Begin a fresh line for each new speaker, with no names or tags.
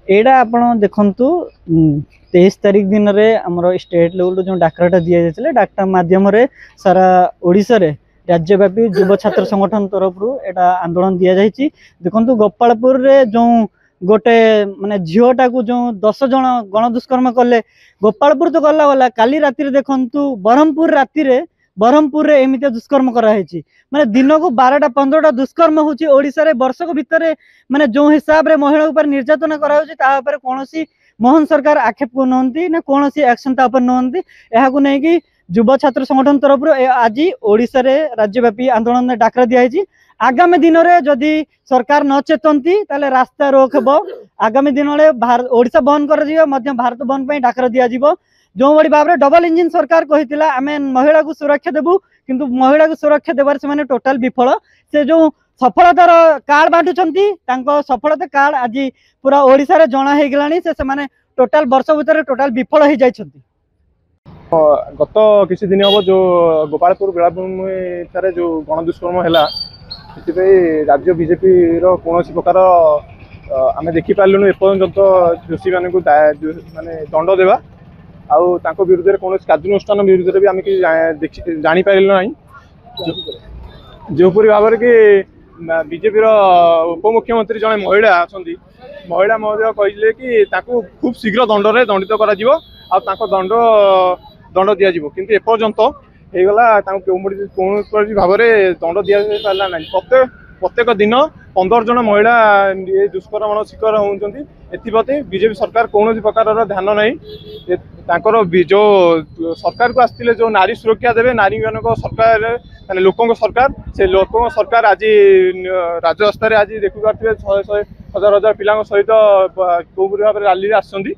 एटा आपण देखंतु 23 तारीख दिन रे हमर स्टेट लेवल जो डाकराटा दिया जायतिले डाक्टर माध्यम रे सारा ओडिसा रे राज्यव्यापी युव छात्र संगठन तरफ रु एटा आंदोलन दिया जायछि। देखंतु गोपालपुर रे जो गोटे माने झियोटा को जो 10 जन गण दुष्कर्म कले गोपालपुर तो गला वाला काली राति रे देखंतु बरहमपुर रे एमिते दुष्कर्म करा हेछि। माने दिन को 12टा 15टा दुष्कर्म होछि ओडिसा रे वर्ष को भितर माने जो हिसाब रे महिला ऊपर निर्यातना करा होछि ता ऊपर कोनोसी मोहन सरकार आक्षेप नहंती ना कोनोसी एक्शन ता ऊपर नहंती। एहा को नै कि युवा छात्र संगठन तरफ रो आज ओडिसा रे राज्यव्यापी आंदोलन डाकरा दिया हेछि। आगामी दिन रे जदि सरकार न चेतंती ताले रास्ता रोक हेबो। आगामी दिन रे ओडिसा बंद कर दियो मध्य भारत बंद पई डाकरा दिया जिवो। जो बड़ी भाव डबल इंजिन सरकार कही आम महिला को सुरक्षा देबू किंतु महिला को सुरक्षा देवार से टोटाल विफल। से जो सफलतार कार्ड बांटुंट सफलता कार्ड आज पूरा ओडिशा रे जना हो गलानी से टोटाल वर्ष भीतर टोटाल विफल हो जाइछंती।
गत किसी दिन हम जो गोपालपुर बेलाभूमि जो गण दुष्कर्म है राज्य बीजेपी कौन प्रकार आम देखिपारू एपर्यंत दोषी मान माने दंड देवा आउ तांको विरुद्ध कौन कार्यानुष्ठान विरुद्ध भी आम जापारे ना जोपरी भाव कि बीजेपी उपमुख्यमंत्री जड़े महिला अच्छा महिला महोदय कहले कि खूब शीघ्र दंड दंडित कर दंड दि किंतु एपर्यंत होगला कौन भाव दंड दि पारा ना। प्रत्येक दिन 15 जन महिला दुष्कर्म शिकार होती एप्रति बीजेपी सरकार कौन प्रकार ध्यान नहीं। जो सरकार को आसते जो नारी सुरक्षा देवे नारी मान सरकार लोकों सरकार से लोकों सरकार आज राजरास्तार आज देखी पारे 100 हजार हजार पिला सहित कौ भाव रैली आसछंती।